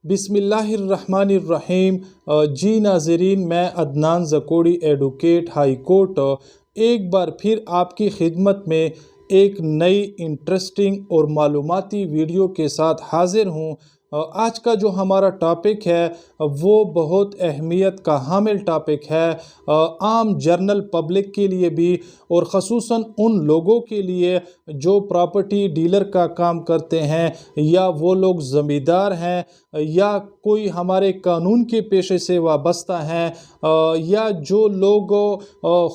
बिस्मिल्लाहिर्रहमानिर्रहीम। जी नाज़रीन, मैं अदनान ज़कोड़ी एडवोकेट हाई कोर्ट एक बार फिर आपकी खिदमत में एक नई इंटरेस्टिंग और मालूमाती वीडियो के साथ हाज़िर हूँ। आज का जो हमारा टॉपिक है वो बहुत अहमियत का हामिल टॉपिक है, आम जनरल पब्लिक के लिए भी और ख़ुसूसन उन लोगों के लिए जो प्रॉपर्टी डीलर का काम करते हैं, या वो लोग ज़मींदार हैं, या कोई हमारे कानून के पेशे से वाबस्ता हैं, या जो लोग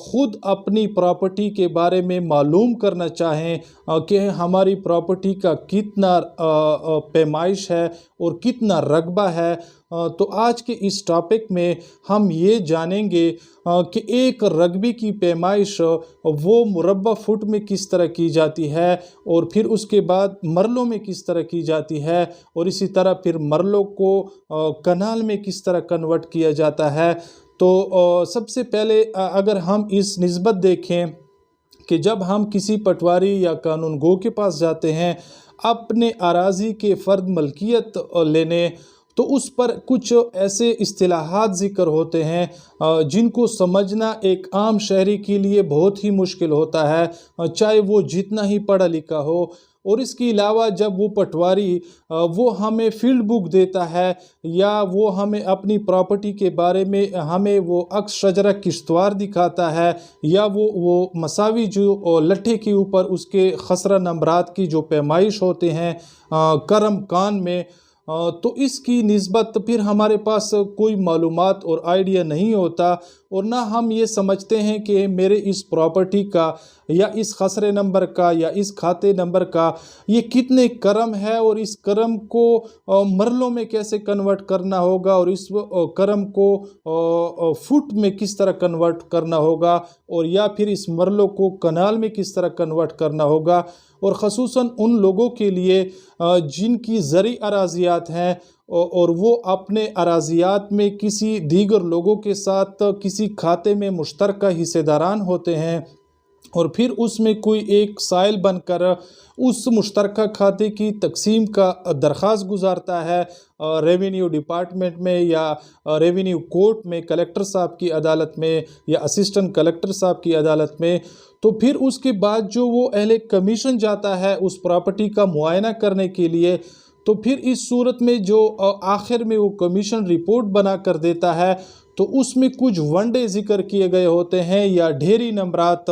ख़ुद अपनी प्रॉपर्टी के बारे में मालूम करना चाहें कि हमारी प्रॉपर्टी का कितना पैमाइश है और कितना रकबा है। तो आज के इस टॉपिक में हम ये जानेंगे कि एक रकबे की पैमाइश वो मुरब्बा फुट में किस तरह की जाती है, और फिर उसके बाद मरलों में किस तरह की जाती है, और इसी तरह फिर मरलों को कनाल में किस तरह कन्वर्ट किया जाता है। तो सबसे पहले अगर हम इस निस्बत देखें कि जब हम किसी पटवारी या कानून गो के पास जाते हैं अपने अराज़ी के फ़र्द मलकियत लेने, तो उस पर कुछ ऐसे इस्तिलाहात ज़िक्र होते हैं जिनको समझना एक आम शहरी के लिए बहुत ही मुश्किल होता है, चाहे वो जितना ही पढ़ा लिखा हो। और इसके अलावा जब वो पटवारी वो हमें फील्ड बुक देता है, या वो हमें अपनी प्रॉपर्टी के बारे में हमें वो अक्स शजरा किश्तवार दिखाता है, या वो मसावी जो लट्ठे के ऊपर उसके खसरा नंबरात की जो पैमाइश होते हैं करम कान में, तो इसकी निस्बत फिर हमारे पास कोई मालूमात और आइडिया नहीं होता, और ना हम ये समझते हैं कि मेरे इस प्रॉपर्टी का या इस खसरे नंबर का या इस खाते नंबर का ये कितने करम है, और इस करम को मरलों में कैसे कन्वर्ट करना होगा, और इस करम को फुट में किस तरह कन्वर्ट करना होगा, और या फिर इस मरलों को कनाल में किस तरह कन्वर्ट करना होगा। और ख़ुसूसन उन लोगों के लिए जिनकी ज़री अराज़ियात हैं और वो अपने अराज़ियात में किसी दीगर लोगों के साथ किसी खाते में मुश्तरका हिस्सेदारान होते हैं, और फिर उसमें कोई एक साइल बनकर उस मुश्तरका खाते की तकसीम का दरख्वास्त गुजारता है रेवेन्यू डिपार्टमेंट में, या रेवेन्यू कोर्ट में, कलेक्टर साहब की अदालत में, या असिस्टेंट कलेक्टर साहब की अदालत में। तो फिर उसके बाद जो वो अहले कमीशन जाता है उस प्रॉपर्टी का मुआयना करने के लिए, तो फिर इस सूरत में जो आखिर में वो कमीशन रिपोर्ट बना कर देता है, तो उसमें कुछ वनडे ज़िक्र किए गए होते हैं या ढेरी नंबरात।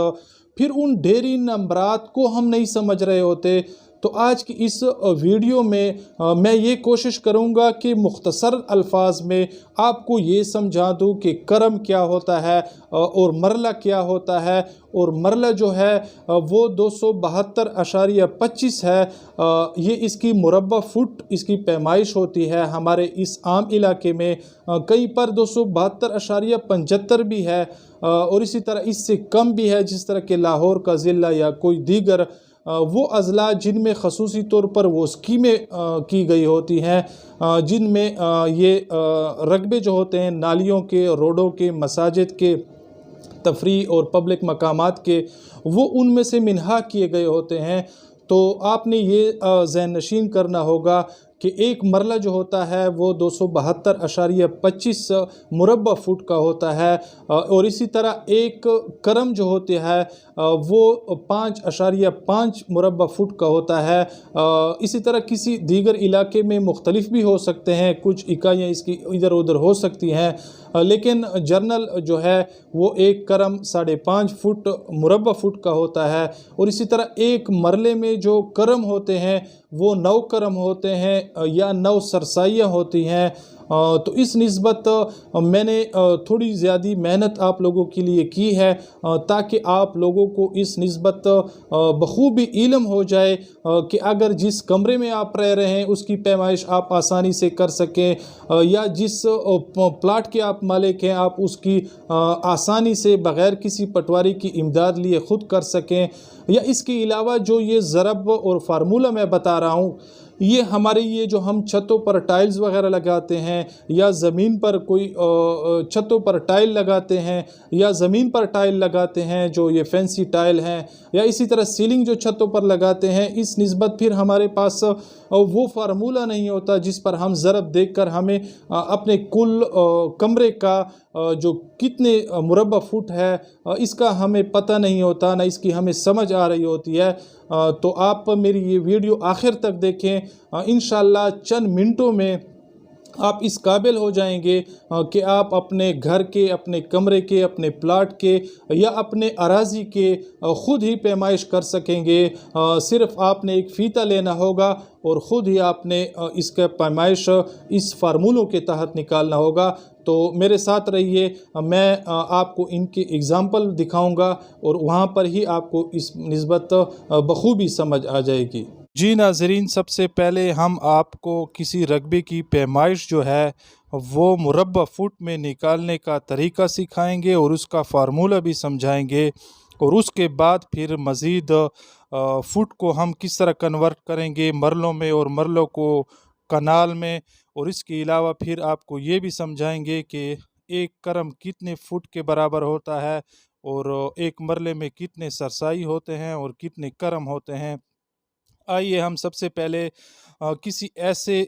फिर उन ढेरी नंबरात को हम नहीं समझ रहे होते। तो आज की इस वीडियो में मैं ये कोशिश करूँगा कि मुख्तसर अल्फाज में आपको ये समझा दूँ कि करम क्या होता है और मरला क्या होता है। और मरला जो है वो 272.25 है, ये इसकी मुरब्बा फुट इसकी पैमाइश होती है। हमारे इस आम इलाके में कहीं पर 272.75 भी है, और इसी तरह इससे कम भी है, जिस तरह के लाहौर का ज़िला या कोई दीगर वो अज़ला जिनमें ख़ुसूसी तौर पर वो स्कीमें की गई होती हैं, जिनमें ये रकबे जो होते हैं नालियों के, रोडों के, मसाजिद के, तफरी और पब्लिक मकामात के, वो उनमें से मिन्हा किए गए होते हैं। तो आपने ये ज़हन नशीन करना होगा कि एक मरला जो होता है वो 272.25 मुरब्बा फुट का होता है, और इसी तरह एक करम जो होते हैं वो 5.5 मुरब्बा फुट का होता है। इसी तरह किसी दीगर इलाके में मुख्तलिफ भी हो सकते हैं, कुछ इकाइयाँ इसकी इधर उधर हो सकती हैं, लेकिन जर्नल जो है वो एक करम 5.5 फुट मुरब्बा फुट का होता है। और इसी तरह एक मरले में जो करम होते हैं वो 9 करम होते हैं या 9 सरसाइयाँ होती हैं। तो इस निस्बत मैंने थोड़ी ज़्यादा मेहनत आप लोगों के लिए की है, ताकि आप लोगों को इस निस्बत बखूबी इल्म हो जाए कि अगर जिस कमरे में आप रह रहे हैं उसकी पैमाइश आप आसानी से कर सकें, या जिस प्लाट के आप मालिक हैं आप उसकी आसानी से बग़ैर किसी पटवारी की इमदाद लिए ख़ुद कर सकें। या इसके अलावा जो ये ज़रब और फार्मूला मैं बता रहा हूँ, ये हमारे ये जो हम छतों पर टाइल्स वगैरह लगाते हैं या ज़मीन पर कोई छतों पर टाइल लगाते हैं या ज़मीन पर टाइल लगाते हैं, जो ये फैंसी टाइल हैं, या इसी तरह सीलिंग जो छतों पर लगाते हैं, इस निस्बत फिर हमारे पास वो फार्मूला नहीं होता जिस पर हम ज़रब देखकर हमें अपने कुल कमरे का जो कितने मुरब्बा फुट है इसका हमें पता नहीं होता, ना इसकी हमें समझ आ रही होती है। तो आप मेरी ये वीडियो आखिर तक देखें, इंशाअल्लाह चंद मिनटों में आप इस काबिल हो जाएंगे कि आप अपने घर के, अपने कमरे के, अपने प्लाट के या अपने अराजी के ख़ुद ही पैमाइश कर सकेंगे। सिर्फ़ आपने एक फ़ीता लेना होगा और ख़ुद ही आपने इसका पैमाइश इस फार्मूलों के तहत निकालना होगा। तो मेरे साथ रहिए, मैं आपको इनकी एग्ज़ाम्पल दिखाऊंगा और वहाँ पर ही आपको इस निस्बत बखूबी समझ आ जाएगी। जी नाज़रीन, सबसे पहले हम आपको किसी रकबे की पैमाइश जो है वो मुरब्बा फुट में निकालने का तरीका सिखाएंगे और उसका फार्मूला भी समझाएंगे, और उसके बाद फिर मज़ीद फ़ुट को हम किस तरह कन्वर्ट करेंगे मरलों में और मरलों को कनाल में, और इसके अलावा फिर आपको ये भी समझाएंगे कि एक करम कितने फ़ुट के बराबर होता है और एक मरले में कितने सरसाई होते हैं और कितने करम होते हैं। आइए हम सबसे पहले किसी ऐसे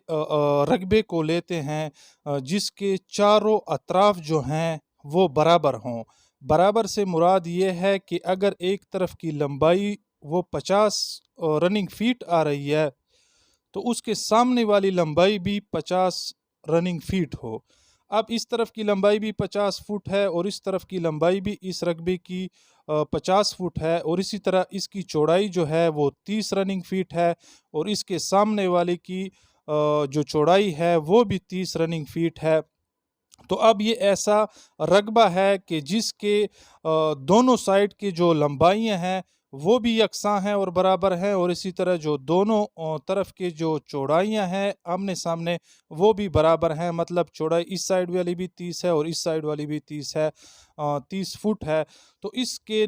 रकबे को लेते हैं जिसके चारों अतराफ जो हैं वो बराबर हों। बराबर से मुराद ये है कि अगर एक तरफ की लंबाई वो 50 रनिंग फीट आ रही है तो उसके सामने वाली लंबाई भी 50 रनिंग फीट हो। अब इस तरफ की लंबाई भी 50 फुट है और इस तरफ की लंबाई भी इस रकबे की 50 फुट है, और इसी तरह इसकी चौड़ाई जो है वो 30 रनिंग फीट है, और इसके सामने वाले की जो चौड़ाई है वो भी 30 रनिंग फीट है। तो अब ये ऐसा रकबा है कि जिसके दोनों साइड की जो लंबाइयाँ हैं वो भी यकसां हैं और बराबर हैं, और इसी तरह जो दोनों तरफ के जो चौड़ाइयाँ हैं आमने सामने वो भी बराबर हैं। मतलब चौड़ाई इस साइड वाली भी 30 है और इस साइड वाली भी 30 है, 30 फुट है। तो इसके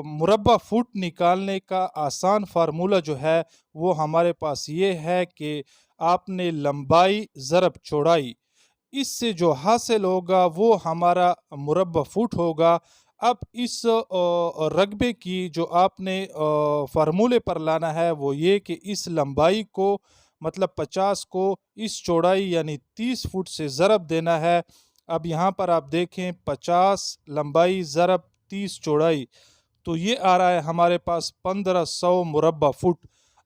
मुरब्बा फुट निकालने का आसान फार्मूला जो है वो हमारे पास ये है कि आपने लंबाई ज़रब चौड़ाई, इससे जो हासिल होगा वो हमारा मुरब्बा फुट होगा। अब इस रकबे की जो आपने फार्मूले पर लाना है वो ये कि इस लंबाई को मतलब 50 को इस चौड़ाई यानी 30 फुट से ज़रब देना है। अब यहाँ पर आप देखें 50 लंबाई ज़रब 30 चौड़ाई, तो ये आ रहा है हमारे पास 1500 मुरब्बा फुट।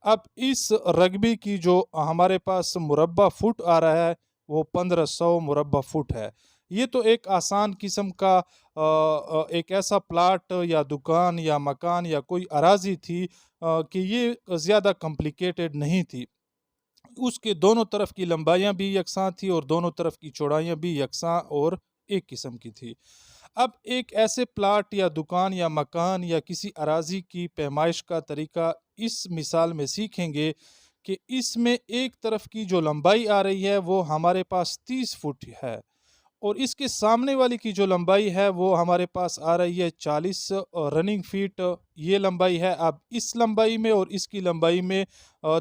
अब इस रकबे की जो हमारे पास मुरब्बा फुट आ रहा है वो 1500 मुरब्बा फुट है। ये तो एक आसान किस्म का एक ऐसा प्लाट या दुकान या मकान या कोई अराजी थी कि ये ज़्यादा कॉम्प्लिकेटेड नहीं थी। उसके दोनों तरफ की लंबाइयाँ भी यकसां थी और दोनों तरफ की चौड़ाइयाँ भी यकसां और एक किस्म की थी। अब एक ऐसे प्लाट या दुकान या मकान या किसी अराजी की पैमाइश का तरीका इस मिसाल में सीखेंगे कि इसमें एक तरफ की जो लंबाई आ रही है वो हमारे पास 30 फुट है, और इसके सामने वाली की जो लंबाई है वो हमारे पास आ रही है 40 रनिंग फीट ये लंबाई है। अब इस लंबाई में और इसकी लंबाई में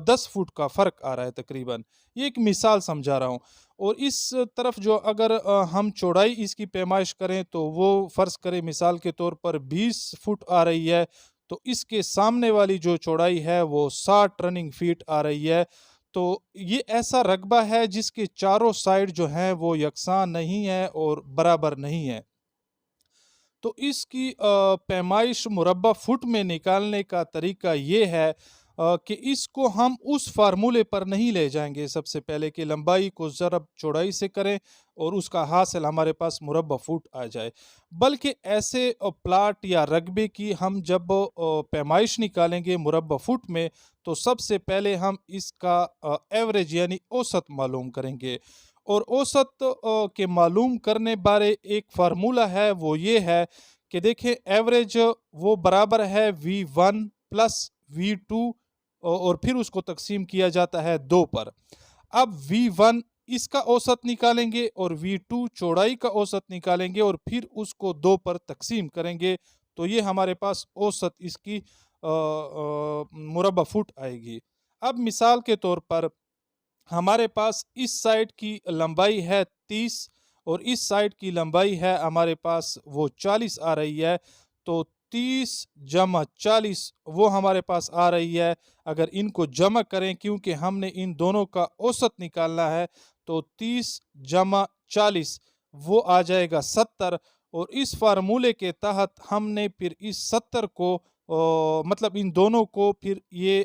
10 फुट का फ़र्क आ रहा है तकरीबन। ये एक मिसाल समझा रहा हूँ। और इस तरफ जो अगर हम चौड़ाई इसकी पैमाइश करें तो वो फ़र्ज़ करें मिसाल के तौर पर 20 फुट आ रही है, तो इसके सामने वाली जो चौड़ाई है वो 60 रनिंग फीट आ रही है। तो ये ऐसा रकबा है जिसके चारों साइड जो हैं वो यकसां नहीं है और बराबर नहीं है। तो इसकी पैमाइश मुरब्बा फुट में निकालने का तरीका ये है कि इसको हम उस फार्मूले पर नहीं ले जाएंगे सबसे पहले कि लंबाई को ज़रब चौड़ाई से करें और उसका हासिल हमारे पास मुरब्बा फुट आ जाए, बल्कि ऐसे प्लाट या रकबे की हम जब पैमाइश निकालेंगे मुरब्बा फुट में तो सबसे पहले हम इसका एवरेज यानी औसत मालूम करेंगे। और औसत के मालूम करने बारे एक फार्मूला है वो ये है कि देखें एवरेज वो बराबर है V1 प्लस V2 और फिर उसको तकसीम किया जाता है 2 पर। अब V1 इसका औसत निकालेंगे और V2 चौड़ाई का औसत निकालेंगे और फिर उसको 2 पर तकसीम करेंगे, तो ये हमारे पास औसत इसकी मुरब्बा फुट आएगी। अब मिसाल के तौर पर हमारे पास इस साइड की लंबाई है 30 और इस साइड की लंबाई है हमारे पास वो 40 आ रही है। तो 30 जमा 40 वो हमारे पास आ रही है। अगर इनको जमा करें, क्योंकि हमने इन दोनों का औसत निकालना है, तो 30 जमा 40 वो आ जाएगा 70। और इस फार्मूले के तहत हमने फिर इस 70 को मतलब इन दोनों को फिर ये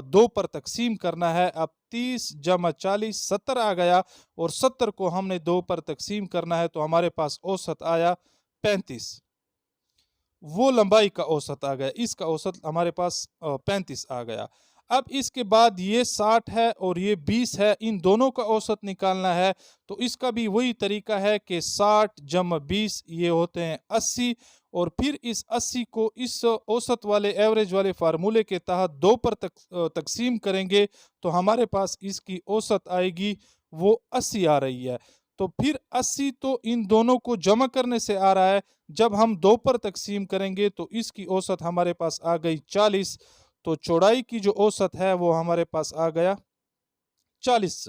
2 पर तकसीम करना है। अब 30 जमा 40 70 आ गया और 70 को हमने 2 पर तकसीम करना है, तो हमारे पास औसत आया 35। वो लंबाई का औसत आ गया, इसका औसत हमारे पास 35 आ गया। अब इसके बाद ये 60 है और ये 20 है, इन दोनों का औसत निकालना है। तो इसका भी वही तरीका है कि 60 जमा 20 ये होते हैं 80। और फिर इस 80 को इस औसत वाले एवरेज वाले फार्मूले के तहत 2 पर तकसीम करेंगे, तो हमारे पास इसकी औसत आएगी वो 80 आ रही है। तो फिर 80 तो इन दोनों को जमा करने से आ रहा है, जब हम 2 पर तकसीम करेंगे तो इसकी औसत हमारे पास आ गई 40। तो चौड़ाई की जो औसत है वो हमारे पास आ गया 40।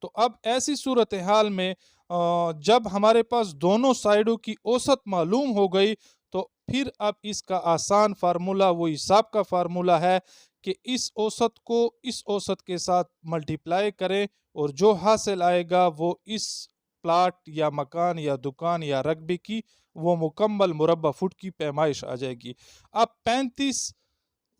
तो अब ऐसी सूरत हाल में जब हमारे पास दोनों साइडों की औसत मालूम हो गई, तो फिर अब इसका आसान फार्मूला वो हिसाब का फार्मूला है कि इस औसत को इस औसत के साथ मल्टीप्लाई करें और जो हासिल आएगा वो इस प्लाट या मकान या दुकान या रकबे की वो मुकम्मल मुरब्बा फुट की पैमाइश आ जाएगी। अब 35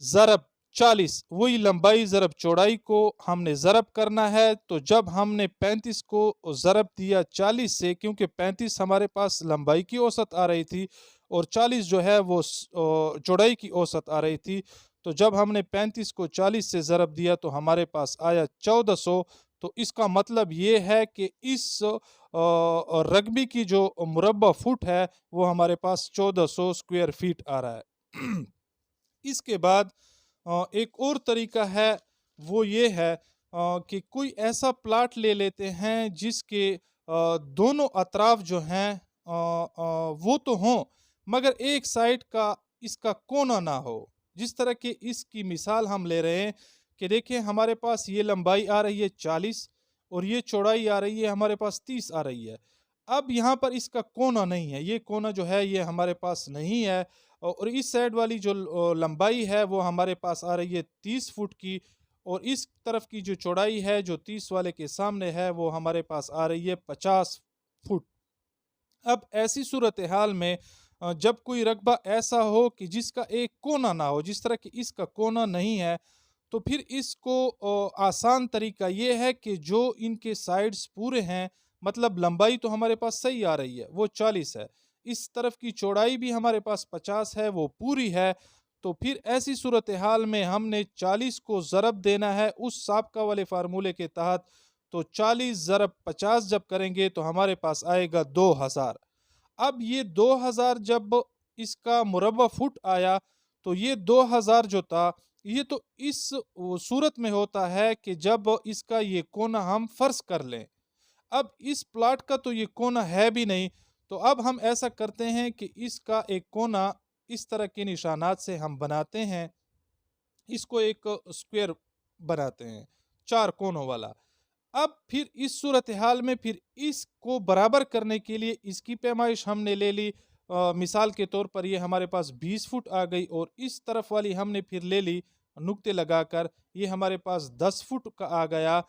ज़रब 40 वही लंबाई ज़रब चौड़ाई को हमने ज़रब करना है। तो जब हमने 35 को ज़रब दिया 40 से, क्योंकि 35 हमारे पास लंबाई की औसत आ रही थी और 40 जो है वो चौड़ाई की औसत आ रही थी, तो जब हमने 35 को 40 से ज़रब दिया तो हमारे पास आया 1400। तो इसका मतलब ये है कि इस रकबी की जो मुरब्बा फुट है वो हमारे पास 1400 स्क्वायर फीट आ रहा है। इसके बाद एक और तरीका है, वो ये है कि कोई ऐसा प्लाट ले लेते हैं जिसके दोनों अतराफ जो हैं वो तो हों, मगर एक साइड का इसका कोना ना हो। जिस तरह के इसकी मिसाल हम ले रहे हैं कि देखिए हमारे पास ये लंबाई आ रही है 40 और ये चौड़ाई आ रही है हमारे पास 30 आ रही है। अब यहाँ पर इसका कोना नहीं है, ये कोना जो है ये हमारे पास नहीं है। और इस साइड वाली जो लंबाई है वो हमारे पास आ रही है 30 फुट की, और इस तरफ की जो चौड़ाई है जो 30 वाले के सामने है वो हमारे पास आ रही है 50 फुट। अब ऐसी सूरत हाल में जब कोई रकबा ऐसा हो कि जिसका एक कोना ना हो, जिस तरह कि इसका कोना नहीं है, तो फिर इसको आसान तरीका ये है कि जो इनके साइड्स पूरे हैं, मतलब लंबाई तो हमारे पास सही आ रही है वो 40 है, इस तरफ की चौड़ाई भी हमारे पास 50 है वो पूरी है। तो फिर ऐसी सूरत हाल में हमने 40 को ज़रब देना है उस साबका वाले फार्मूले के तहत। तो 40 ज़रब 50 जब करेंगे तो हमारे पास आएगा 2000। अब ये 2000 जब इसका मुरब्बा फुट आया, तो ये 2000 जो था ये तो इस सूरत में होता है कि जब इसका ये कोना हम फर्श कर लें। अब इस प्लाट का तो ये कोना है भी नहीं, तो अब हम ऐसा करते हैं कि इसका एक कोना इस तरह के निशानात से हम बनाते हैं, इसको एक स्क्वायर बनाते हैं 4 कोनों वाला। अब फिर इस सूरत हाल में फिर इसको बराबर करने के लिए इसकी पैमाइश हमने ले ली। मिसाल के तौर पर ये हमारे पास 20 फुट आ गई और इस तरफ वाली हमने फिर ले ली नुक्ते लगाकर, ये हमारे पास 10 फुट का आ गया।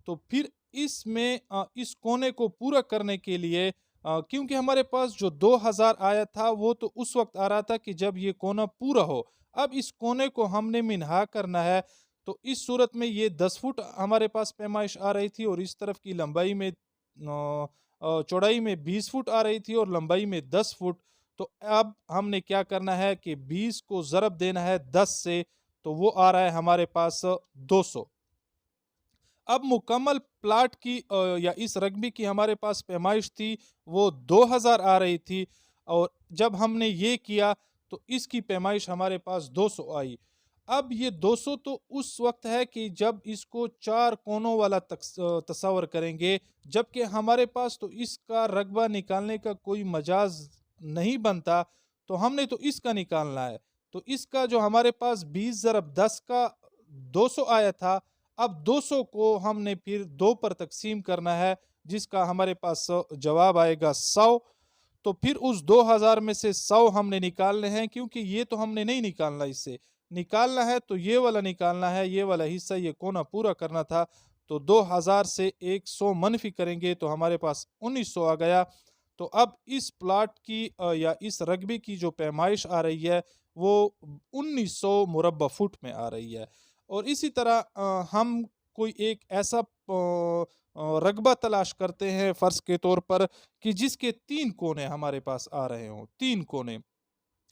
तो फिर इसमें इस कोने को पूरा करने के लिए क्योंकि हमारे पास जो 2000 आया था वो तो उस वक्त आ रहा था कि जब ये कोना पूरा हो, अब इस कोने को हमने मिनहा करना है। तो इस सूरत में ये 10 फुट हमारे पास पैमाइश आ रही थी और इस तरफ की लंबाई में चौड़ाई में 20 फुट आ रही थी और लंबाई में 10 फुट। तो अब हमने क्या करना है कि 20 को ज़रब देना है 10 से, तो वो आ रहा है हमारे पास 200। अब मुकम्मल प्लाट की या इस रकबे की हमारे पास पैमाइश थी वो 2000 आ रही थी, और जब हमने ये किया तो इसकी पैमाइश हमारे पास 200 आई। अब ये 200 तो उस वक्त है कि जब इसको 4 कोनों वाला तस्वर करेंगे, जबकि हमारे पास तो इसका रकबा निकालने का कोई मजाज नहीं बनता, तो हमने तो इसका निकालना है। तो इसका जो हमारे पास 20 ज़रब 10 का 200 आया था, अब 200 को हमने फिर 2 पर तकसीम करना है, जिसका हमारे पास जवाब आएगा 100। तो फिर उस 2000 में से 100 हमने निकालने हैं, क्योंकि ये तो हमने नहीं निकालना, इससे निकालना है तो ये वाला निकालना है, ये वाला हिस्सा, ये कोना पूरा करना था। तो 2000 से 100 मनफी करेंगे तो हमारे पास 1900 आ गया। तो अब इस प्लाट की या इस रकबे की जो पैमाइश आ रही है वो 1900 मुरब्बा फुट में आ रही है। और इसी तरह हम कोई एक ऐसा रकबा तलाश करते हैं फ़र्ज़ के तौर पर कि जिसके 3 कोने हमारे पास आ रहे हों, 3 कोने।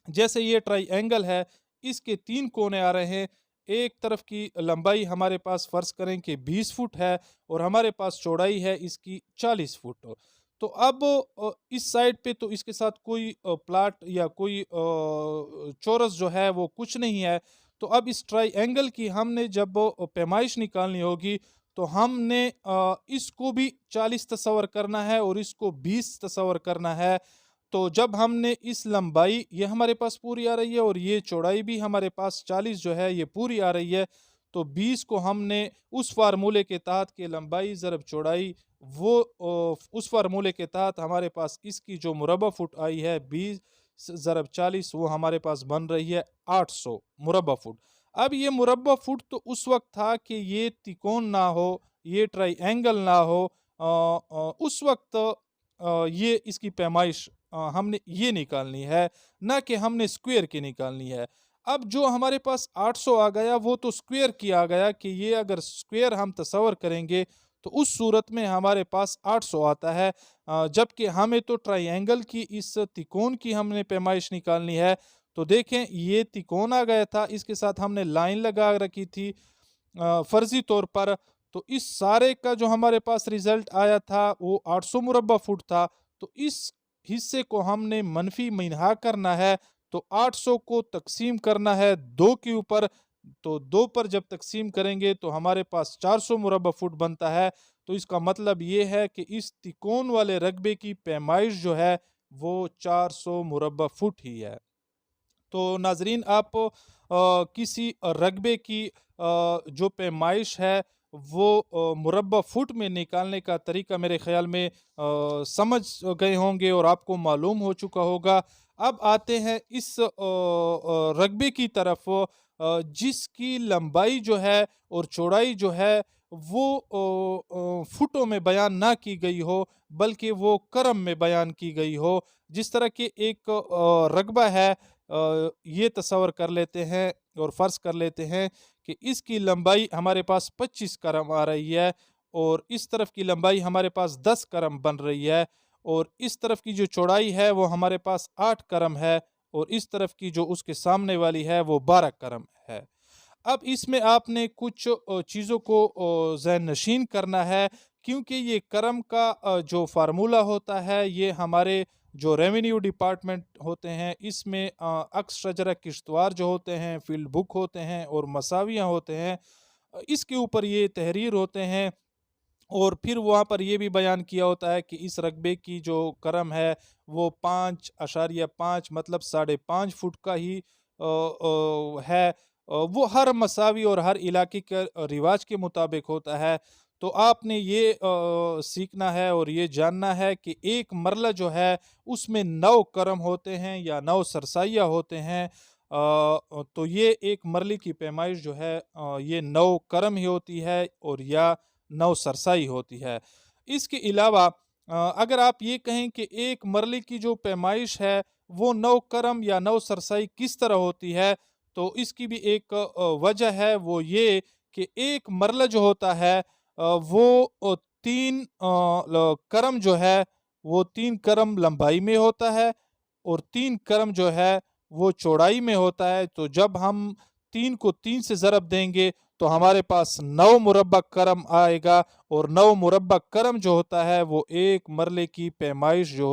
जैसे ये ट्राइएंगल है, इसके 3 कोने आ रहे हैं। एक तरफ की लंबाई हमारे पास फ़र्ज़ करें कि 20 फुट है और हमारे पास चौड़ाई है इसकी 40 फुट। तो अब इस साइड पे तो इसके साथ कोई प्लाट या कोई चौरस जो है वो कुछ नहीं है। तो अब इस ट्राइएंगल की हमने जब पैमाइश निकालनी होगी तो हमने इसको भी 40 तस्वर करना है और इसको 20 तस्वर करना है। तो जब हमने इस लंबाई ये हमारे पास पूरी आ रही है और ये चौड़ाई भी हमारे पास 40 जो है ये पूरी आ रही है, तो 20 को हमने उस फार्मूले के तहत कि लंबाई ज़रब चौड़ाई, वो उस फार्मूले के तहत हमारे पास इसकी जो मुरब्बा फुट आई है 20 ज़रब 40, वो हमारे पास बन रही है 800 मुरब्बा फुट। अब ये मुरब्बा फुट तो उस वक्त था कि ये तिकोन ना हो, ये ट्राइएंगल ना हो, उस वक्त ये इसकी पैमाइश हमने ये निकालनी है, ना कि हमने स्क्वायर की निकालनी है। अब जो हमारे पास 800 आ गया वो तो स्क्वायर की आ गया कि ये अगर स्क्वायर हम तस्वर करेंगे तो उस सूरत में हमारे पास 800 आता है। जबकि हमें तो ट्राइएंगल की इस तिकोन की हमने पैमाइश निकालनी है। तो देखें ये तिकोन आ गया था, इसके साथ हमने लाइन लगा रखी थी फर्जी तौर पर। तो इस सारे का जो हमारे पास रिजल्ट आया था वो 800 मुरब्बा फुट था। तो इस हिस्से को हमने मनफी मिन्हा करना है, तो 800 को तकसीम करना है 2 के ऊपर। तो 2 पर जब तकसीम करेंगे तो हमारे पास 400 मुरब्बा फुट बनता है। तो इसका मतलब ये है कि इस तिकोन वाले रकबे की पैमाइश जो है वो 400 मुरब्बा फुट ही है। तो नाजरीन, आप किसी रकबे की जो पैमाइश है वो मुरब्बा फुट में निकालने का तरीका मेरे ख्याल में समझ गए होंगे और आपको मालूम हो चुका होगा। अब आते हैं इस रकबे की तरफ जिसकी लंबाई जो है और चौड़ाई जो है वो फुटों में बयान ना की गई हो, बल्कि वो करम में बयान की गई हो। जिस तरह के एक रकबा है, ये तस्वर कर लेते हैं और फ़र्ज़ कर लेते हैं कि इसकी लंबाई हमारे पास 25 करम आ रही है और इस तरफ की लंबाई हमारे पास 10 करम बन रही है और इस तरफ की जो चौड़ाई है वो हमारे पास 8 करम है और इस तरफ की जो उसके सामने वाली है वो 12 करम है। अब इसमें आपने कुछ चीज़ों को ज़हन नशीन करना है, क्योंकि ये करम का जो फार्मूला होता है ये हमारे जो रेवेन्यू डिपार्टमेंट होते हैं इसमें अक्स शजरा किश्तवार जो होते हैं, फील्ड बुक होते हैं और मसावियाँ होते हैं, इसके ऊपर ये तहरीर होते हैं। और फिर वहाँ पर ये भी बयान किया होता है कि इस रकबे की जो करम है वो 5.5 मतलब 5.5 फुट का ही है। वो हर मसावी और हर इलाके के रिवाज के मुताबिक होता है। तो आपने ये सीखना है और ये जानना है कि एक मरला जो है उसमें 9 करम होते हैं या 9 सरसाइयाँ होते हैं। तो ये एक मरले की पैमाइश जो है ये 9 करम ही होती है और या 9 सरसाई होती है। इसके अलावा अगर आप ये कहें कि एक मरले की जो पैमाइश है वो 9 करम या 9 सरसाई किस तरह होती है, तो इसकी भी एक वजह है, वो ये कि एक मरला जो होता है वो 3 करम जो है वो 3 करम लंबाई में होता है और 3 करम जो है वो चौड़ाई में होता है। तो जब हम 3 को 3 से ज़रब देंगे तो हमारे पास 9 मुरब्बा करम आएगा और 9 मुरब्बा करम जो होता है वो एक मरले की पैमाइश जो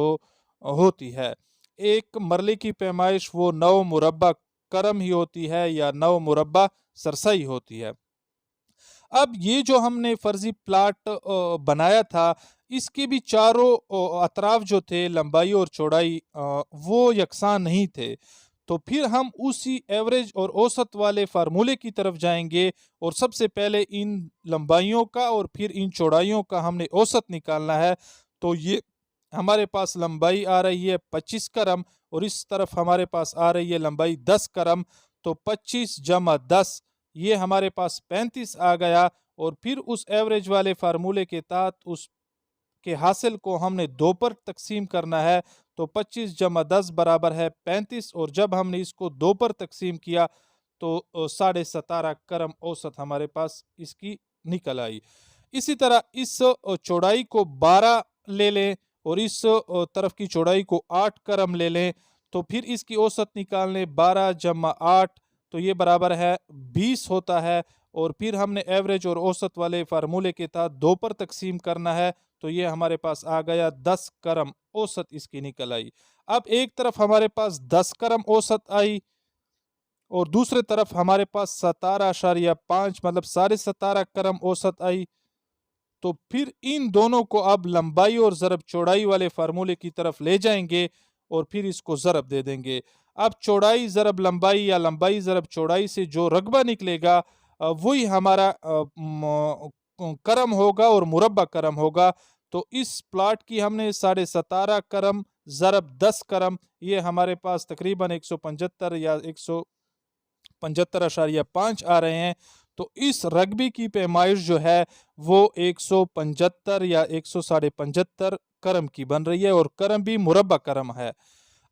होती है। एक मरले की पैमाइश वो 9 मुरब्बा करम ही होती है या 9 मुरब्बा सरसाई होती है। अब ये जो हमने फर्जी प्लाट बनाया था इसके भी चारों अतराफ जो थे लंबाई और चौड़ाई वो यकसान नहीं थे। तो फिर हम उसी एवरेज और औसत वाले फार्मूले की तरफ जाएंगे और सबसे पहले इन लंबाइयों का और फिर इन चौड़ाइयों का हमने औसत निकालना है। तो ये हमारे पास लंबाई आ रही है 25 करम और इस तरफ हमारे पास आ रही है लंबाई 10 करम। तो 25 जमा 10 ये हमारे पास 35 आ गया। और फिर उस एवरेज वाले फार्मूले के तहत उस के हासिल को हमने 2 पर तकसीम करना है। तो 25 जमा 10 बराबर है 35 और जब हमने इसको 2 पर तकसीम किया तो 17.5 करम औसत हमारे पास इसकी निकल आई। इसी तरह इस चौड़ाई को 12 ले लें और इस तरफ की चौड़ाई को 8 करम ले लें। तो फिर इसकी औसत निकालने 12 जमा 8 तो ये बराबर है 20 होता है। और फिर हमने एवरेज और औसत वाले फार्मूले के तहत 2 पर तकसीम करना है। तो ये हमारे पास आ गया 10 करम औसत इसकी निकल आई। अब एक तरफ हमारे पास 10 करम औसत आई और दूसरे तरफ हमारे पास 17.5 मतलब 17.5 करम औसत आई। तो फिर इन दोनों को अब लंबाई और ज़रब चौड़ाई वाले फार्मूले की तरफ ले जाएंगे और फिर इसको ज़रब दे देंगे। अब चौड़ाई ज़रब लंबाई या लंबाई ज़रब चौड़ाई से जो रकबा निकलेगा वही हमारा करम होगा और मुरब्बा करम होगा। तो इस प्लाट की हमने 17.5 करम ज़रब 10 करम ये हमारे पास तकरीबन 175 या 175.5 आ रहे हैं। तो इस रकबे की पैमाइश जो है वो 175 या 175 करम की बन रही है और करम भी मुरब्बा करम है।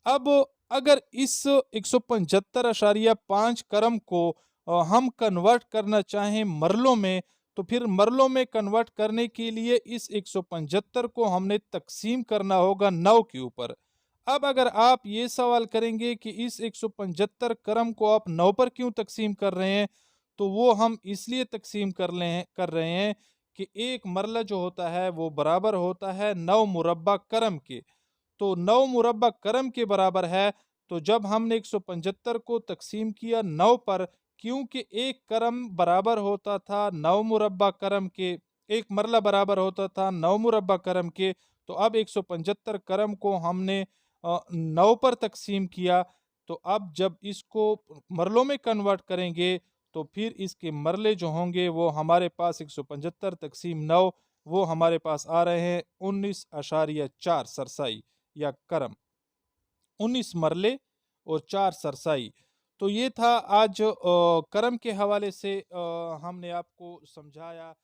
अब अगर इस 175.5 करम को हम कन्वर्ट करना चाहें मरलों में तो फिर मरलों में कन्वर्ट करने के लिए इस 175 को हमने तकसीम करना होगा 9 के ऊपर। अब अगर आप ये सवाल करेंगे कि इस 175 करम को आप 9 पर क्यों तकसीम कर रहे हैं, तो वो हम इसलिए तकसीम कर रहे हैं कि एक मरला जो होता है वो बराबर होता है 9 मुरब्बा करम के। तो 9 मुरब्बा करम के बराबर है। तो जब हमने 175 को तकसीम किया 9 पर, क्योंकि एक करम बराबर होता था 9 मुरब्बा करम के, एक मरला बराबर होता था 9 मुरब्बा करम के। तो अब 175 करम को हमने 9 पर तकसीम किया। तो अब जब इसको मरलों में कन्वर्ट करेंगे तो फिर इसके मरले जो होंगे वो हमारे पास 175 तकसीम 9 वो हमारे पास आ रहे हैं 19.4 सरसाई या करम, 19 मरले और 4 सरसाई। तो ये था आज करम के हवाले से हमने आपको समझाया।